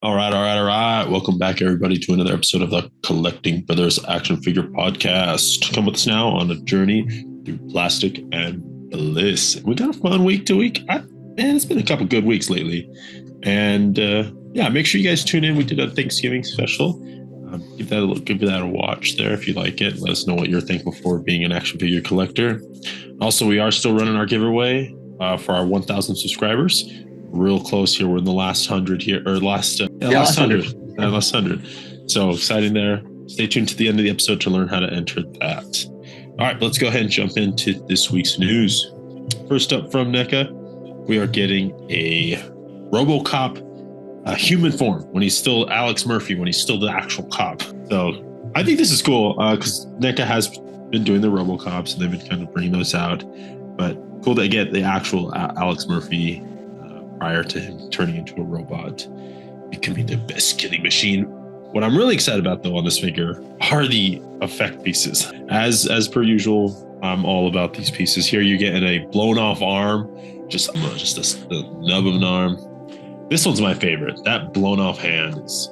All right. Welcome back, everybody, to another episode of the Collecting Brothers Action Figure Podcast. Come with us now on a journey through plastic and bliss. We got a fun week to week. It's been a couple good weeks lately. And make sure you guys tune in. We did a Thanksgiving special. Give that a watch there if you like it. Let us know what you're thankful for being an action figure collector. Also, we are still running our giveaway for our 1,000 subscribers. Real close here. We're in the last 100 here, or last 100. So exciting there. Stay tuned to the end of the episode to learn how to enter that. All right, let's go ahead and jump into this week's news. First up from NECA, we are getting a RoboCop human form when he's still Alex Murphy, when he's still the actual cop. So I think this is cool because NECA has been doing the RoboCops and they've been kind of bringing those out. But cool to get the actual Alex Murphy prior to him turning into a robot, becoming the best killing machine. What I'm really excited about, though, on this figure are the effect pieces. As per usual, I'm all about these pieces. Here you're getting a blown off arm, just the nub of an arm. This one's my favorite. That blown off hand is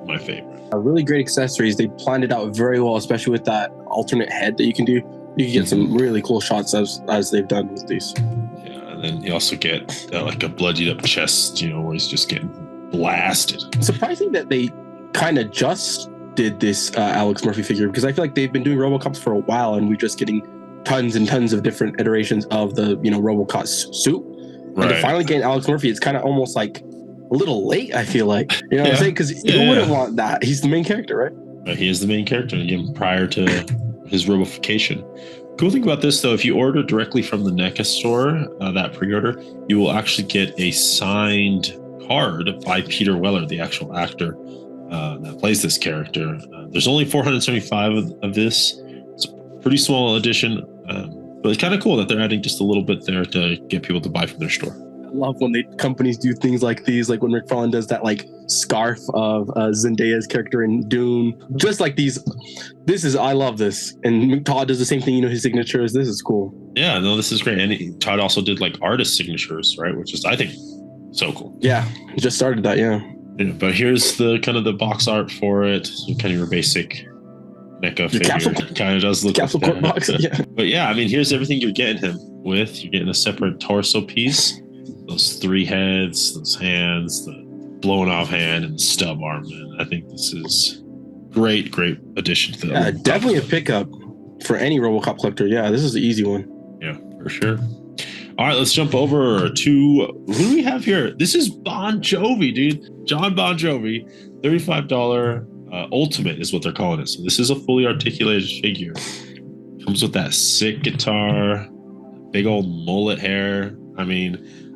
my favorite. Really great accessories. They planned it out very well, especially with that alternate head that you can do. You can get some really cool shots as they've done with these. And then you also get like a bloodied up chest, where he's just getting blasted. Surprising that they kind of just did this Alex Murphy figure, because I feel like they've been doing RoboCops for a while and we're just getting tons and tons of different iterations of the RoboCop suit. Right. And to finally get Alex Murphy, it's kind of almost like a little late, I feel like. You know what I'm saying? Because you wouldn't want that. He's the main character, right? He is the main character, again, prior to his robofication. Cool thing about this, though, if you order directly from the NECA store, that pre-order, you will actually get a signed card by Peter Weller, the actual actor that plays this character. There's only 475 of this. It's a pretty small edition, but it's kind of cool that they're adding just a little bit there to get people to buy from their store. I love when companies do things like these, like when McFarlane does that scarf of Zendaya's character in Dune, just like these. I love this. And Todd does the same thing, his signatures. This is cool. Yeah, no, this is great. And Todd also did artist signatures, right? Which is, I think, so cool. Yeah, he just started that, yeah. But here's the kind of the box art for it. So kind of your basic NECA figure. Kind of does look capsule like court box, yeah. But yeah, here's everything you're getting him with. You're getting a separate torso piece. Those 3 heads, those hands, the blown off hand, and the stub arm. And I think this is great addition to that. Definitely a pickup for any RoboCop collector. Yeah, this is an easy one. Yeah, for sure. All right, let's jump over to who do we have here? This is Bon Jovi, dude. John Bon Jovi, $35 Ultimate is what they're calling it. So this is a fully articulated figure. Comes with that sick guitar, big old mullet hair.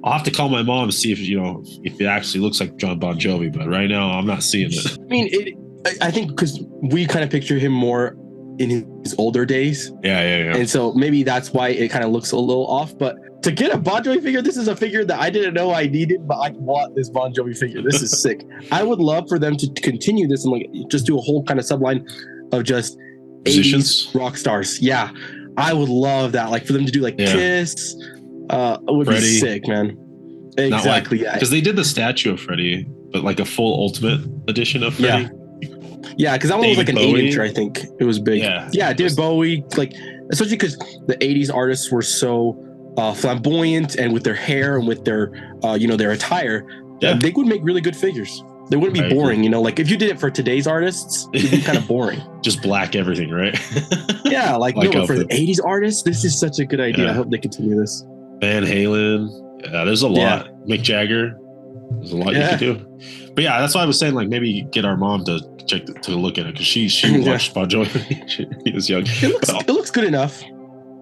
I'll have to call my mom to see if it actually looks like John Bon Jovi, but right now I'm not seeing it. I think because we kind of picture him more in his older days. Yeah. And so maybe that's why it kind of looks a little off. But to get a Bon Jovi figure, this is a figure that I didn't know I needed, but I want this Bon Jovi figure. This is sick. I would love for them to continue this and just do a whole kind of subline of just musicians, 80s rock stars. Yeah, I would love that. For them to do Kiss. It would Freddie. be sick, man. Exactly, yeah. Because they did the statue of Freddie, but a full Ultimate edition of Freddie. Yeah, because that one was an 8-incher, I think. It was big. Yeah, David Bowie, especially because the 80s artists were so flamboyant and with their hair and with their, their attire, they would make really good figures. They wouldn't be boring, if you did it for today's artists, it'd be kind of boring. Just black everything, right? Yeah, but for the 80s artists, this is such a good idea. I hope they continue this. Van Halen. Yeah, there's a lot. Yeah. Mick Jagger. There's a lot you can do. But yeah, that's why I was saying maybe get our mom to look at it because she watched Bon Jovi. She was young. It looks good enough.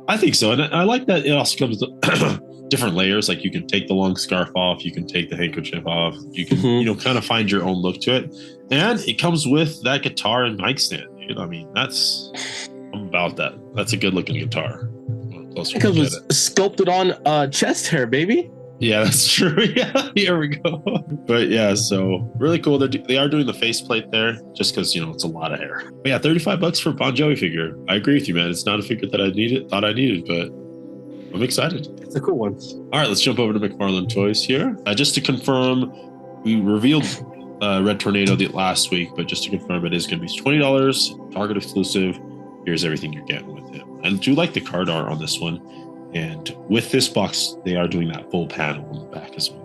I think so, and I like that it also comes with different layers. You can take the long scarf off, you can take the handkerchief off, you can kind of find your own look to it, and it comes with that guitar and mic stand. Dude. I'm about that. That's a good looking guitar. It comes with sculpted on chest hair, baby. Yeah, that's true. Yeah, here we go. But yeah, so really cool. They are doing the faceplate there just because, it's a lot of hair. But yeah, $35 for Bon Jovi figure. I agree with you, man. It's not a figure that thought I needed, but I'm excited. It's a cool one. All right, let's jump over to McFarlane Toys here. Just to confirm, we revealed Red Tornado the last week, but just to confirm, it is going to be $20, Target exclusive. Here's everything you're getting with it. I do like the card art on this one. And with this box, they are doing that full panel on the back as well.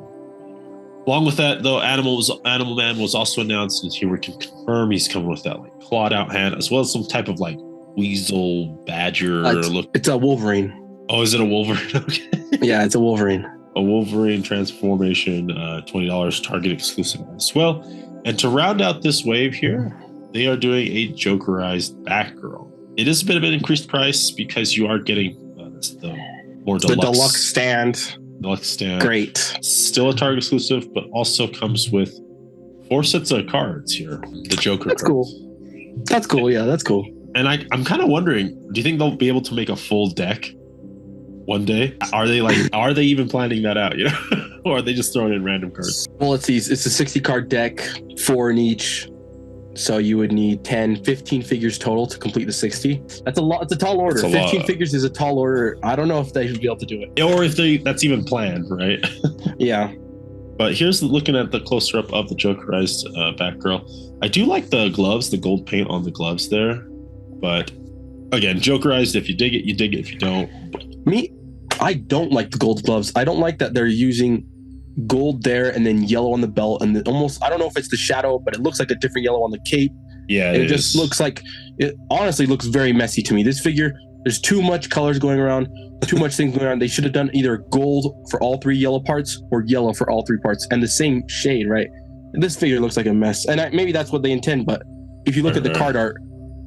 Along with that, though, Animal Man was also announced, and here we can confirm he's coming with that like clawed out hand, as well as some type of like weasel badger look. It's a Wolverine. Oh, is it a Wolverine? Okay. Yeah, it's a Wolverine. A Wolverine transformation, $20 Target exclusive as well. And to round out this wave here, they are doing a Jokerized Batgirl. It is a bit of an increased price because you are getting the more deluxe. The deluxe stand. Deluxe stand. Great. Still a Target exclusive, but also comes with 4 sets of cards here. The Joker That's cards. cool. That's cool. Yeah, that's cool. And I'm kind of wondering, do you think they'll be able to make a full deck one day? Are they even planning that out, you know? Or are they just throwing in random cards? Well, it's a 60 card deck, 4 in each. So you would need 10, 15 figures total to complete the 60. That's a lot. It's a tall order. 15 figures is a tall order. I don't know if they should be able to do it. Or if that's even planned, right? Yeah. But here's looking at the closer up of the Jokerized Batgirl. I do like the gloves, the gold paint on the gloves there. But again, Jokerized, if you dig it, you dig it. If you don't. I don't like the gold gloves. I don't like that they're using gold there and then yellow on the belt and almost, I don't know if it's the shadow, but it looks like a different yellow on the cape. Yeah, it just looks like, it honestly looks very messy to me. This figure, there's too much colors going around, too much things going on. They should have done either gold for all 3 yellow parts or yellow for all 3 parts and the same shade, right? And this figure looks like a mess. And maybe that's what they intend, but if you look at the card art,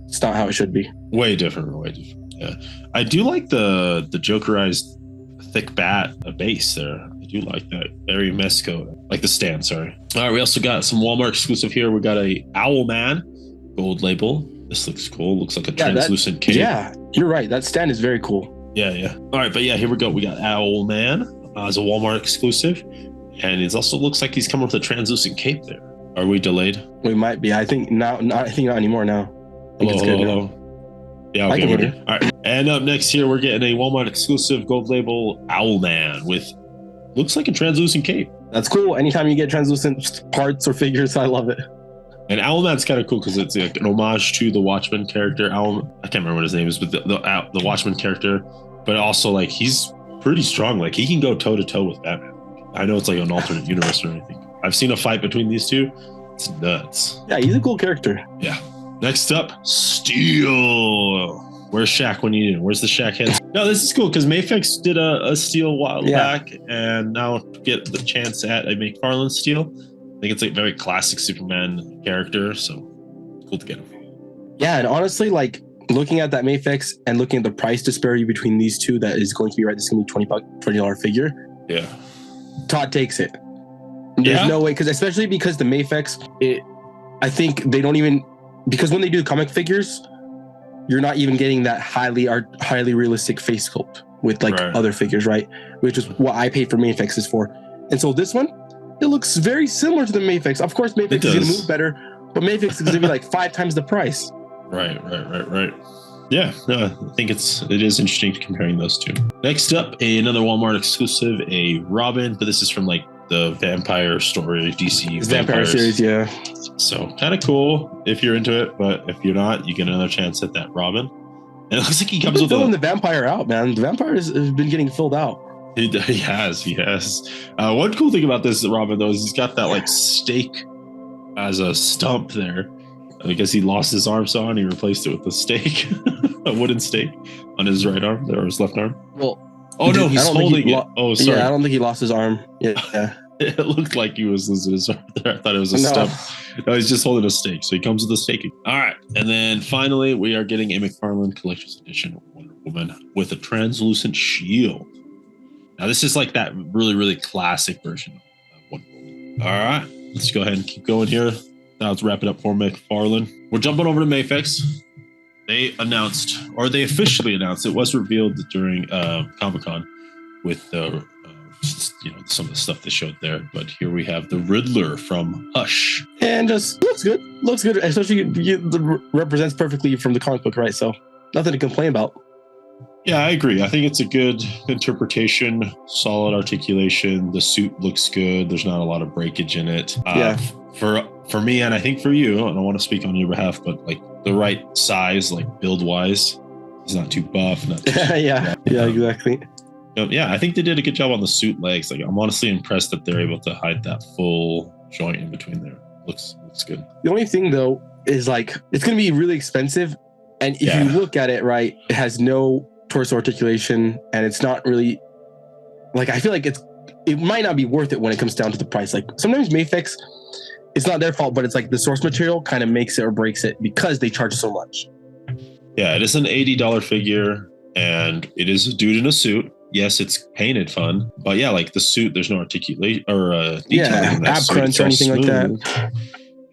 it's not how it should be. Way different. Yeah. I do like the Jokerized thick bat base there. I do like that. Very Mesco. Like the stand, sorry. All right, we also got some Walmart exclusive here. We got a Owl Man gold label. This looks cool. Looks like a translucent cape. Yeah, you're right. That stand is very cool. Yeah. All right, but yeah, here we go. We got Owl Man as a Walmart exclusive. And it also looks like he's coming with a translucent cape there. Are we delayed? We might be. I think not anymore now. Hello. Yeah, okay, we're good. All right. And up next here, we're getting a Walmart exclusive gold label Owl Man with looks like a translucent cape. That's cool. Anytime you get translucent parts or figures, I love it. And Owl Man's kind of cool because it's like an homage to the Watchmen character. I can't remember what his name is, but the Watchmen character. But also, like, he's pretty strong. Like, he can go toe to toe with Batman. I know it's like an alternate universe or anything. I've seen a fight between these two. It's nuts. Yeah, he's a cool character. Yeah. Next up, Steel. Where's Shaq when you need him? Where's the Shaq head? No, this is cool because Mafex did a Steel a while back, and now get the chance at a McFarlane Steel. I think it's a very classic Superman character, so cool to get him. Yeah, and honestly, like looking at that Mafex and looking at the price disparity between these two, that is going to be right. This is going to be $20 figure. Yeah, Todd takes it. There's no way, especially because the Mafex, I think they don't even. Because when they do comic figures, you're not even getting that highly realistic face sculpt with like other figures, right? Which is what I paid for Mafexes for. And so this one, it looks very similar to the Mafex. Of course, Mafex is going to move better, but Mafex is going to be like 5 times the price. Right. Yeah, no, I think it is interesting comparing those two. Next up, another Walmart exclusive, a Robin, but this is from like the Vampire story, DC Vampire series, yeah. So kind of cool if you're into it, but if you're not, you get another chance at that Robin. And it looks like he comes with filling the Vampire out, man. The Vampire has been getting filled out. He has. One cool thing about this Robin though is he's got that like stake as a stump there. I guess he lost his arm saw and he replaced it with a stake, a wooden stake on his right arm or his left arm. Well, he's holding it. Oh, sorry. Yeah, I don't think he lost his arm. Yeah. It looked like he was losing his arm there. I thought it was a stump. No, he's just holding a stake. So he comes with a stake. All right. And then finally, we are getting a McFarlane Collector's Edition Wonder Woman with a translucent shield. Now, this is like that really, really classic version of Wonder Woman. All right. Let's go ahead and keep going here. Now let's wrap it up for McFarlane. We're jumping over to Mafex. They officially announced, it was revealed during Comic-Con with some of the stuff they showed there. But here we have the Riddler from Hush. And just looks good. Especially represents perfectly from the comic book, right? So nothing to complain about. Yeah, I agree. I think it's a good interpretation, solid articulation. The suit looks good. There's not a lot of breakage in it. for me, and I think for you, I don't want to speak on your behalf, but like the right size, like build wise, he's not too buff, not too yeah, exactly. Yeah, I think they did a good job on the suit legs. Like, I'm honestly impressed that they're able to hide that full joint in between there. Looks good. The only thing though is like it's going to be really expensive, and if you look at it right, it has no torso articulation, and it's not really like, I feel like it might not be worth it when it comes down to the price. Like sometimes Mafex, it's not their fault, but it's like the source material kind of makes it or breaks it because they charge so much. Yeah, it is an $80 figure, and it is a dude in a suit. Yes, it's painted fun, but yeah, like the suit, there's no articulation or detailing in that ab suit. crunch or anything like that.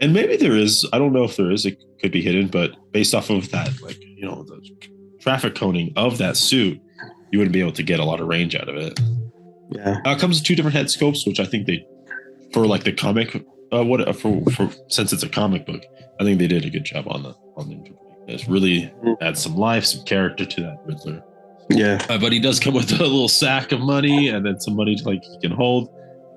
And maybe there is. I don't know if there is. It could be hidden, but based off of that, like, you know, the traffic coning of that suit, you wouldn't be able to get a lot of range out of it. Yeah. It comes with 2 different head scopes, which I think they, for like the comic, for since it's a comic book, I think they did a good job on the this. Really add some life, some character to that Riddler. Yeah. But he does come with a little sack of money and then some money to, like, he can hold,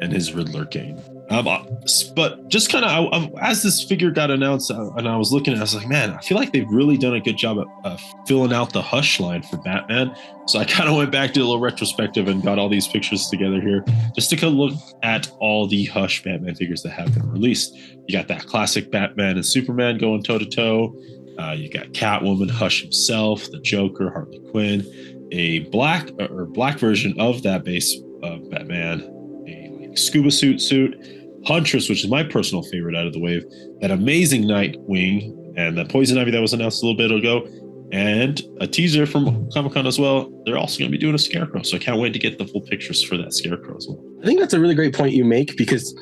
and his Riddler cane. But just kind of, as this figure got announced, and I was looking at it, I was like, man, I feel like they've really done a good job at filling out the Hush line for Batman. So I kind of went back to a little retrospective and got all these pictures together here just to kind of look at all the Hush Batman figures that have been released. You got that classic Batman and Superman going toe to toe. You got Catwoman, Hush himself, the Joker, Harley Quinn, a black version of that base of Batman, a like scuba suit, Huntress, which is my personal favorite out of the wave, that amazing Nightwing, and the Poison Ivy that was announced a little bit ago, and a teaser from Comic-Con as well. They're also going to be doing a Scarecrow, so I can't wait to get the full pictures for that Scarecrow as well. I think that's a really great point you make, because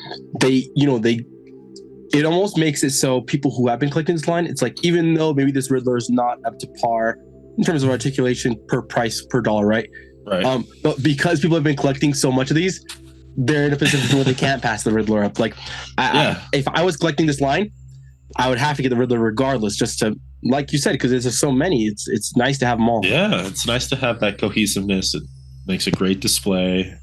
it almost makes it so people who have been collecting this line, it's like, even though maybe this Riddler is not up to par in terms of articulation per price per dollar, right? Right. But because people have been collecting so much of these, they're in a position where they can't pass the Riddler up. Like, if I was collecting this line, I would have to get the Riddler regardless, just to, like you said, because there's just so many. It's nice to have them all. Yeah, it's nice to have that cohesiveness. It makes a great display.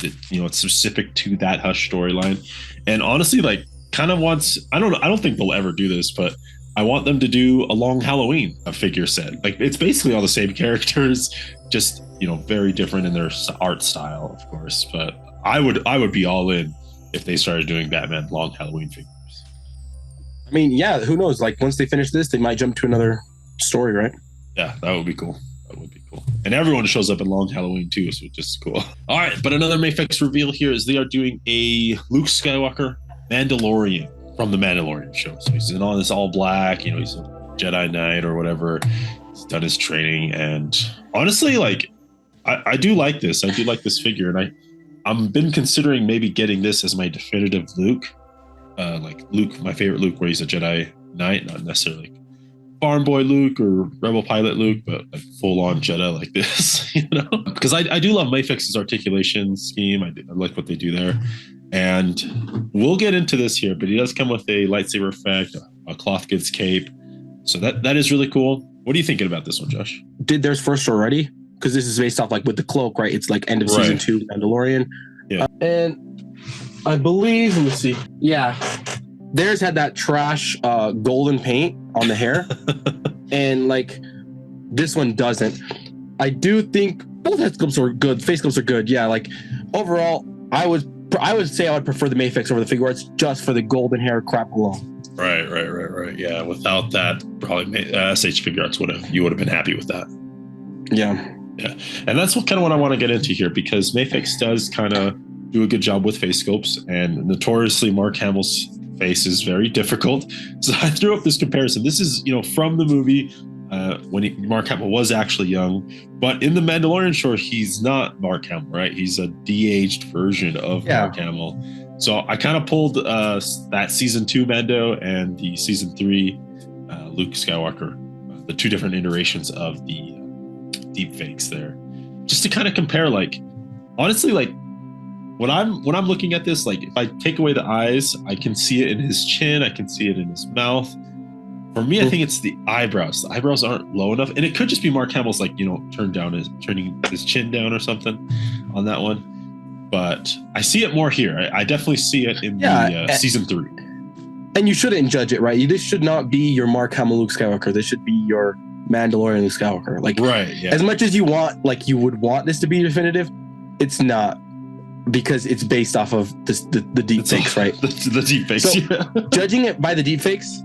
It's specific to that Hush storyline, and honestly, like, kind of wants. I don't think they'll ever do this, but I want them to do a long Halloween figure set. Like, it's basically all the same characters, just very different in their art style, of course. But I would be all in if they started doing Batman long Halloween figures. I mean, yeah, who knows? Like, once they finish this, they might jump to another story, right? Yeah, that would be cool. And everyone shows up in long Halloween too, so just cool. All right, but another Mafex reveal here is they are doing a Luke Skywalker Mandalorian from the Mandalorian show. So he's in all this all black, he's a Jedi Knight or whatever. He's done his training, and honestly, like, I do like this. I do like this figure, and I've been considering maybe getting this as my definitive Luke. Like Luke, my favorite Luke, where he's a Jedi Knight, not necessarily farm boy Luke or rebel pilot Luke, but like full on Jedi like this, because I do love Mafex's articulation scheme. I like what they do there. And we'll get into this here, but he does come with a lightsaber effect, a cloth goods cape. So that is really cool. What are you thinking about this one, Josh? Did theirs first already? Because this is based off, like, with the cloak, right? It's like end of season 2 Mandalorian. Yeah. And I believe, let me see. Yeah. Theirs had that trash golden paint on the hair. And like, this one doesn't. I do think both head sculpts are good. Face sculpts are good. Yeah. Like, overall, I would say I would prefer the Mafex over the figure arts just for the golden hair crap alone. Right. Yeah. Without that, probably SH Figure Arts would have been happy with that. Yeah. Yeah. And that's what I want to get into here, because Mafex does kind of do a good job with face sculpts, and notoriously Mark Hamill's face is very difficult. So I threw up this comparison. This is, from the movie when Mark Hamill was actually young, but in the Mandalorian show, he's not Mark Hamill, right? He's a de-aged version of Mark Hamill. So I kind of pulled that season 2 Mando and the season 3 Luke Skywalker, the 2 different iterations of the deep fakes there, just to kind of compare. Like, honestly, like, when I'm looking at this, like, if I take away the eyes, I can see it in his chin, I can see it in his mouth. For me, I think it's the eyebrows. The eyebrows aren't low enough, and it could just be Mark Hamill's, like, turning his chin down or something on that one. But I see it more here. I definitely see it in the season 3. And you shouldn't judge it, right? This should not be your Mark Hamill Luke Skywalker. This should be your Mandalorian Luke Skywalker. Like, right, yeah. As much as you want, like, you would want this to be definitive, it's not, because it's based off of the deep fakes, right? The deep fakes. So, yeah. Judging it by the deep fakes,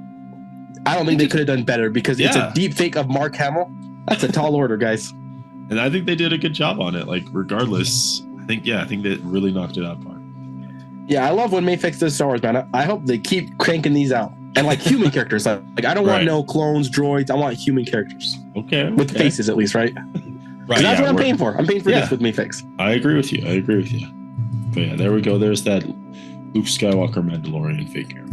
I don't think they could have done better, because it's a deep fake of Mark Hamill. That's a tall order, guys. And I think they did a good job on it. Like, regardless, I think they really knocked it out of the park. Yeah, I love when Mayfix does Star Wars, man. I hope they keep cranking these out. And like human characters. Like I don't want no clones, droids. I want human characters. Okay. With faces, at least, right? Right. That's what I'm paying for. I'm paying for this with Mayfix. I agree with you. But yeah, there we go. There's that Luke Skywalker Mandalorian figure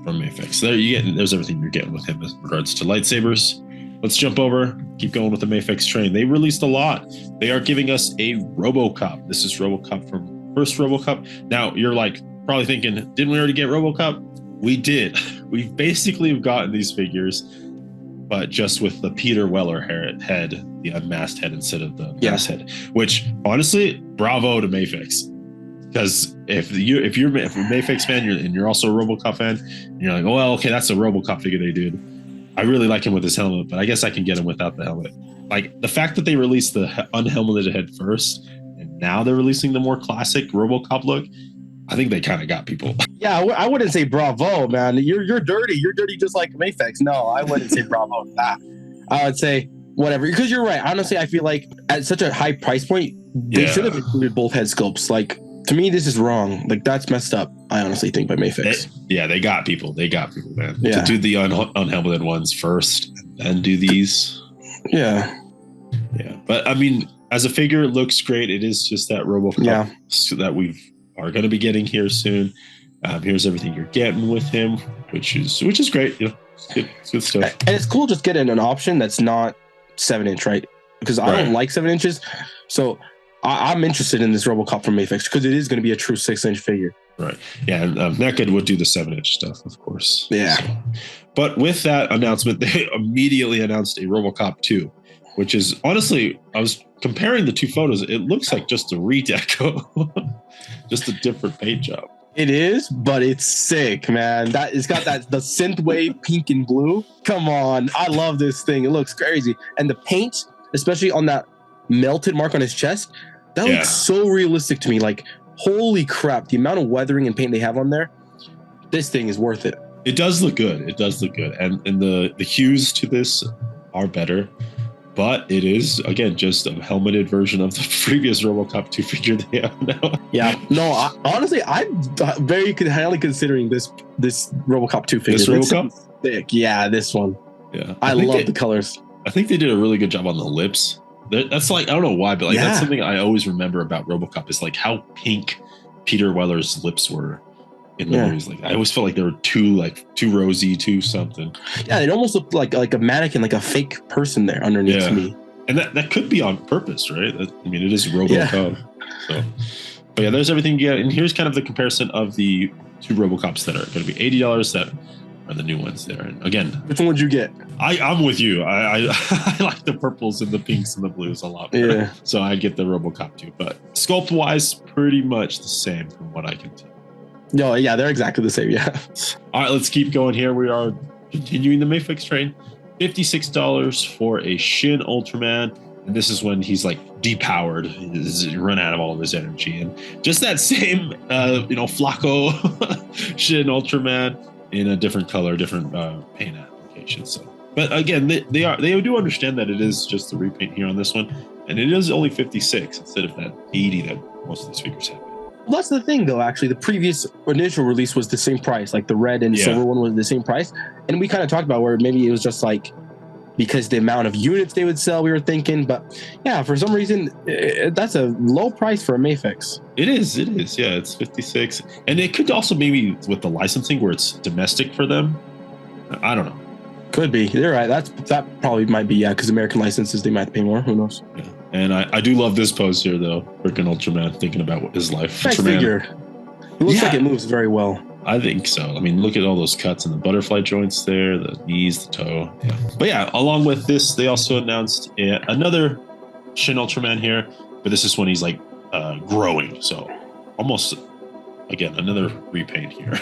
from Mayfix. There's everything you're getting with him in regards to lightsabers. Let's jump over, keep going with the Mayfix train. They released a lot. They are giving us a RoboCop. This is RoboCop from first RoboCop. Now, you're like probably thinking, didn't we already get RoboCop? We did. We basically have gotten these figures, but just with the Peter Weller head, the unmasked head instead of the masked head, which honestly, bravo to Mayfix. Because if you're a Mayfix fan and you're also a RoboCop fan, and you're like, oh, well, okay, that's a RoboCop figure they did. I really like him with his helmet, but I guess I can get him without the helmet. Like the fact that they released the unhelmeted head first, and now they're releasing the more classic RoboCop look, I think they kind of got people. Yeah, I wouldn't say bravo, man. You're dirty. You're dirty just like Mayfix. No, I wouldn't say bravo to that. I would say whatever, because you're right. Honestly, I feel like at such a high price point, they should have included both head sculpts. Like, to me, this is wrong. Like, that's messed up, I honestly think, by Mayfix. They got people. They got people, man. Yeah. To do the unhelmeted ones first and then do these. Yeah. Yeah. But, I mean, as a figure, it looks great. It is just that RoboCop that we are going to be getting here soon. Here's everything you're getting with him, which is great. You know, it's good stuff. And it's cool just getting an option that's not 7-inch, right? Because I don't like 7 inches. So I'm interested in this RoboCop from Mayfix because it is going to be a true 6-inch figure. Right. Yeah. And Naked would do the 7-inch stuff, of course. Yeah. So. But with that announcement, they immediately announced a RoboCop 2, which is honestly, I was comparing the two photos. It looks like just a redeco, just a different paint job. It is, but it's sick, man. It's got the synthwave pink and blue. Come on. I love this thing. It looks crazy. And the paint, especially on that melted mark on his chest, that looks so realistic to me. Like, holy crap, the amount of weathering and paint they have on there, this thing is worth it. It does look good. And the hues to this are better. But it is, again, just a helmeted version of the previous RoboCop 2 figure they have now. Yeah. No, honestly, I'm very highly considering this RoboCop 2 figure. This RoboCop? Thick. Yeah, this one. Yeah. I love the colors. I think they did a really good job on the lips. That's like, I don't know why, but like that's something I always remember about RoboCop is like how pink Peter Weller's lips were in the movies. Like I always felt like they were too rosy, too something. Yeah, it almost looked like a mannequin, like a fake person there underneath me. And that could be on purpose, right? I mean, it is RoboCop. So, but yeah, there's everything you get. And here's kind of the comparison of the two RoboCops that are going to be $80 that are the new ones there. And again, which one would you get? I'm with you. I like the purples and the pinks and the blues a lot better. Yeah. So I get the RoboCop too. But sculpt wise, pretty much the same from what I can tell. No, yeah, they're exactly the same. Yeah. All right, let's keep going here. We are continuing the Mayfix train. $56 for a Shin Ultraman. And this is when he's like depowered, he's run out of all of his energy. And just that same, Flacco Shin Ultraman in a different color, different paint application. So, but again, they do understand that it is just the repaint here on this one. And it is only 56 instead of that 80 that most of these figures have. Well, that's the thing, though. Actually, the previous initial release was the same price. Like the red and silver one was the same price. And we kind of talked about where maybe it was just like because the amount of units they would sell, we were thinking. But yeah, for some reason, that's a low price for a Mayfix. It is. Yeah, it's 56. And it could also maybe with the licensing where it's domestic for them. I don't know. Could be. You're right. That probably might be, because American licenses, they might pay more. Who knows? Yeah. And I do love this pose here, though. Freaking Ultraman thinking about his life. Nice figure. It looks like it moves very well. I think so. I mean, look at all those cuts and the butterfly joints there, the knees, the toe. Yeah. But yeah, along with this, they also announced another Shin Ultraman here, but this is when he's like growing. So almost, again, another repaint here.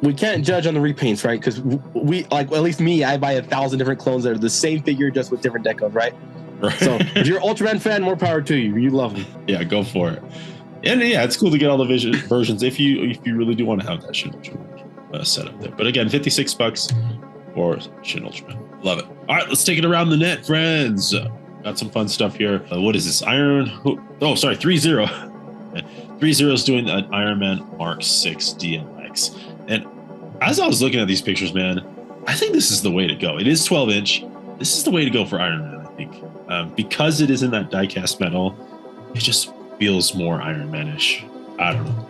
we can't judge on the repaints, right? Because we like, well, at least me, I buy 1,000 different clones that are the same figure just with different decos, right? Right. So if you're an Ultraman fan, more power to you. You love them. Yeah, go for it. And yeah, it's cool to get all the versions if you really do want to have that Shin Ultraman set up there. But again, $56 for Shin Ultraman. Love it. All right, let's take it around the net, friends. Got some fun stuff here. What is this? 3-0. 3-0 is doing an Iron Man Mark 6 DLX. And as I was looking at these pictures, man, I think this is the way to go. It is 12-inch. This is the way to go for Iron Man, I think. Because it is in that die-cast metal, it just feels more Iron Man-ish. I don't know.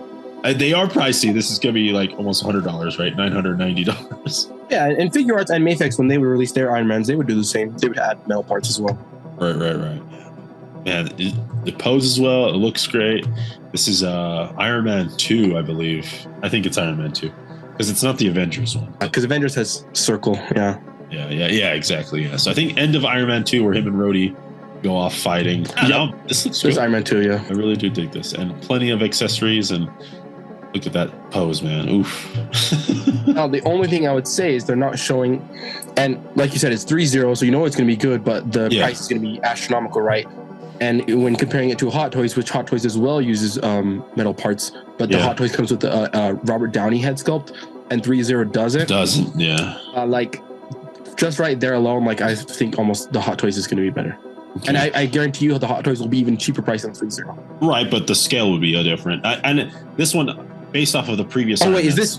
They are pricey. This is going to be like almost $100, right? $990. Yeah, and Figure Arts and Mafex, when they would release their Iron Mans, they would do the same. They would add metal parts as well. Right. Man, it poses well. It looks great. This is Iron Man 2, I believe. I think it's Iron Man 2 because it's not the Avengers one. Because Avengers has Circle, yeah. Yeah, exactly. Yeah. So I think end of Iron Man 2 where him and Rhodey go off fighting. This looks good. There's Iron Man 2, yeah. I really do dig this. And plenty of accessories and look at that pose, man. Oof. Now, the only thing I would say is they're not showing, and like you said, it's 3-0, so you know it's going to be good, but the price is going to be astronomical, right? And when comparing it to Hot Toys, which Hot Toys as well uses metal parts, but the Hot Toys comes with the Robert Downey head sculpt, and 3-0 doesn't. Yeah. Like, just right there alone, like I think almost the Hot Toys is going to be better. Okay. And I guarantee you the Hot Toys will be even cheaper price than 3-0. Right, but the scale would be different. And this one, based off of the previous. Oh, wait, is this?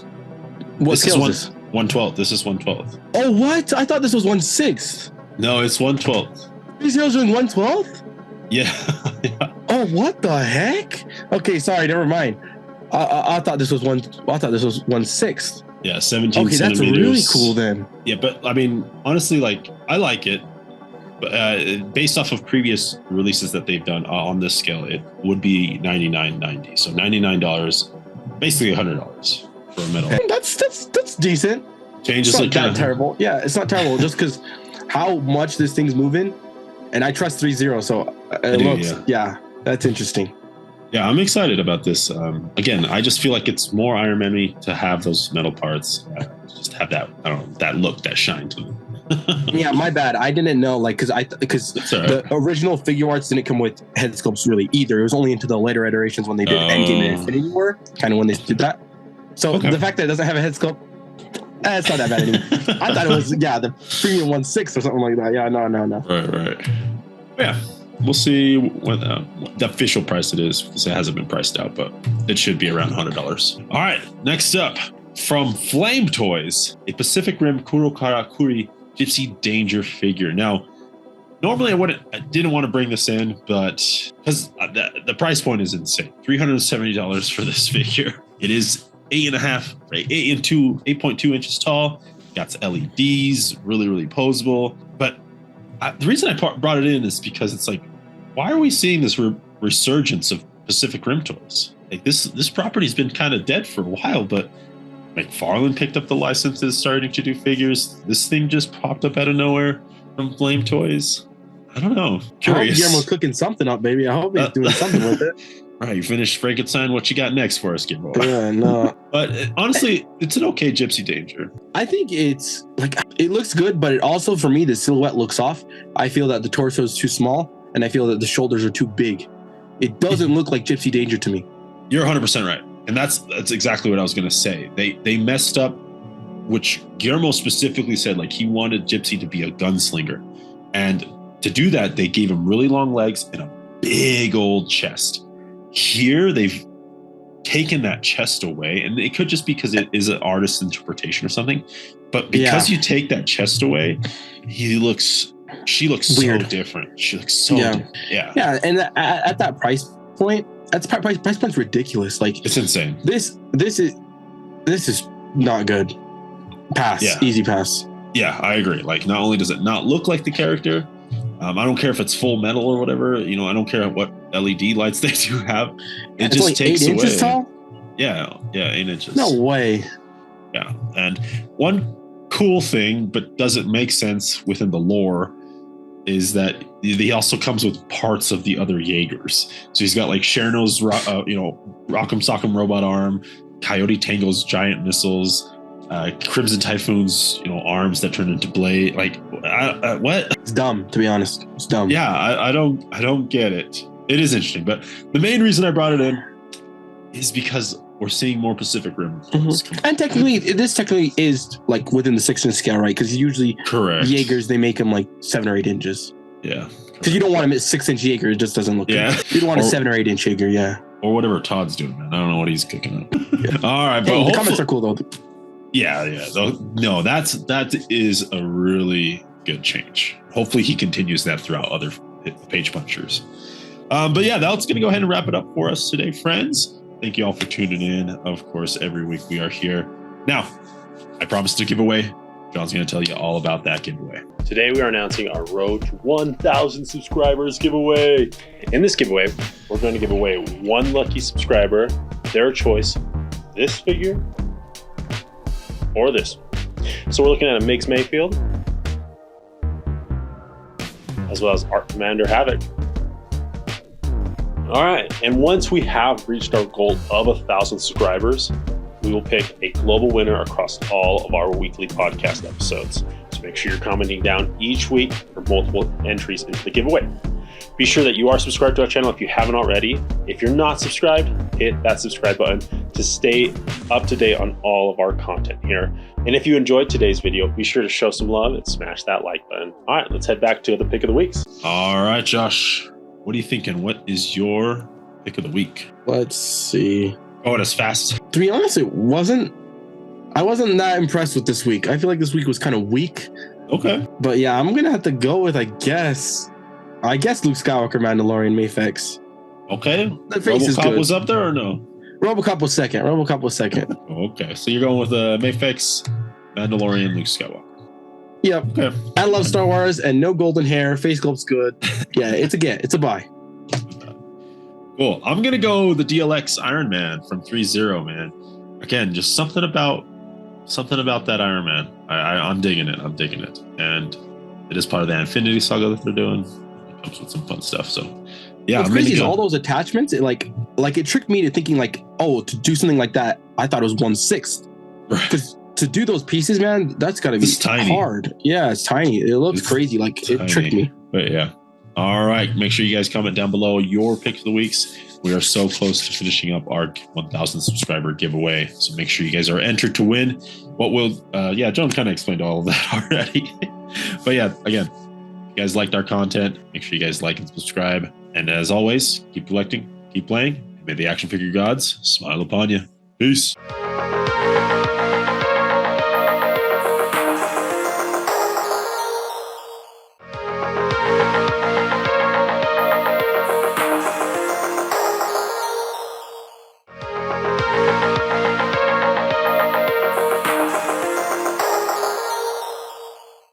What scale is this? 1/12. This is 1/12. Oh, what? I thought this was 1/6. No, it's 1/12. 3-0's doing 1/12? Yeah. Oh, what the heck? Okay, sorry, never mind. I thought this was 1/6. Yeah, 17 okay, centimeters. That's really cool then. Yeah, but I mean, honestly, like I like it. But based off of previous releases that they've done on this scale, it would be $99.90. So $99, basically $100 for a metal. That's decent. Changes it's like not that terrible. Yeah, it's not terrible. Just because how much this thing's moving, and I trust 3-0, so it looks. Yeah, that's interesting. Yeah, I'm excited about this. Again, I just feel like it's more Iron Man-y to have those metal parts, just have that, I don't know, that look, that shine to them. Yeah, my bad. I didn't know, like, because the original Figure Arts didn't come with head sculpts really either. It was only into the later iterations when they did Endgame and Infinity War, kind of when they did that. So the fact that it doesn't have a head sculpt, it's not that bad anymore. I thought it was the premium 1/6 or something like that. Yeah, no. Right. Yeah. We'll see what the official price it is because it hasn't been priced out, but it should be around $100. All right, next up from Flame Toys, a Pacific Rim Kurokarakuri Gypsy Danger figure. Now, normally I didn't want to bring this in, but because the price point is insane, $370 for this figure. It is 8.2 inches tall. Got LEDs, really poseable, but. The reason I brought it in is because it's like, why are we seeing this resurgence of Pacific Rim toys? Like this property's been kind of dead for a while, but McFarlane picked up the licenses, starting to do figures. This thing just popped up out of nowhere from Flame Toys. I don't know. Curious. I hope Guillermo's cooking something up, baby. I hope he's doing something with it. All right, you finished Frankenstein. What you got next for us, Guillermo? Yeah, no. But honestly, it's an okay Gypsy Danger. I think it's like it looks good, but it also, for me, the silhouette looks off. I feel that the torso is too small, and I feel that the shoulders are too big. It doesn't look like Gypsy Danger to me. You're 100% right, and that's exactly what I was gonna say. They messed up, which Guillermo specifically said, like he wanted Gypsy to be a gunslinger, and to do that, they gave him really long legs and a big old chest. Here, they've taken that chest away, and it could just be because it is an artist's interpretation or something. But because you take that chest away, she looks weird. So different. She looks so different. Yeah. And at that price point, price point's ridiculous. Like it's insane. This is not good. Pass. Yeah. Easy pass. Yeah, I agree. Like, not only does it not look like the character, I don't care if it's full metal or whatever. I don't care what LED lights they do have. It just takes 8 away. inches tall? Yeah, 8 inches. No way. Yeah, and one cool thing, but doesn't make sense within the lore, is that he also comes with parts of the other Jaegers. So he's got like Cherno's, Rock'em Sock'em robot arm, Coyote Tango's giant missiles, Crimson Typhoon's, arms that turn into blade. Like, what? It's dumb, to be honest. It's dumb. Yeah, I don't get it. It is interesting, but the main reason I brought it in is because we're seeing more Pacific Rim. And this technically is like within the 6-inch scale, right? Because usually Jaegers, they make them like 7 or 8 inches. Yeah. Because you don't want them at 6-inch Jaeger, it just doesn't look good. You don't want a 7 or 8 inch Jaeger, yeah. Or whatever Todd's doing, man. I don't know what he's cooking up. Yeah. All right, but the comments are cool though. Yeah. No, that is a really good change. Hopefully he continues that throughout other page punchers. But yeah, that's going to go ahead and wrap it up for us today, friends. Thank you all for tuning in. Of course, every week we are here. Now, I promised a giveaway. John's going to tell you all about that giveaway. Today, we are announcing our Road to 1,000 subscribers giveaway. In this giveaway, we're going to give away one lucky subscriber, their choice, this figure or this. So we're looking at a Migs Mayfield, as well as Art Commander Havoc. All right, and once we have reached our goal of 1,000 subscribers, we will pick a global winner across all of our weekly podcast episodes. So make sure you're commenting down each week for multiple entries into the giveaway. Be sure that you are subscribed to our channel if you haven't already. If you're not subscribed, hit that subscribe button to stay up to date on all of our content here. And if you enjoyed today's video, be sure to show some love and smash that like button. All right, let's head back to the pick of the weeks. All right, Josh. What are you thinking? What is your pick of the week? Let's see. Oh, it is fast. To be honest, I wasn't that impressed with this week. I feel like this week was kind of weak. Okay. But yeah, I'm going to have to go with, I guess Luke Skywalker, Mandalorian, Mayfix. Okay. The face is good. Was up there or no? RoboCop was second. Okay. So you're going with Mayfix, Mandalorian, Luke Skywalker. Yep. Okay. I love Star Wars and no golden hair. Face sculpt's good. Yeah, it's a get. It's a buy. Cool. I'm going to go the DLX Iron Man from 3-0, man. Again, just something about that Iron Man. I'm digging it. And it is part of the Infinity Saga that they're doing. It comes with some fun stuff. So, yeah. What's crazy is all those attachments. It it tricked me to thinking to do something like that. I thought it was 1/6. Because to do those pieces, man, that's got to be hard. Yeah, it's tiny. It looks crazy. It tricked me. But yeah. All right. Make sure you guys comment down below your pick of the weeks. We are so close to finishing up our 1,000 subscriber giveaway. So make sure you guys are entered to win. What will, John kind of explained all of that already. But yeah, again, if you guys liked our content, make sure you guys like and subscribe. And as always, keep collecting, keep playing. And may the action figure gods smile upon you. Peace.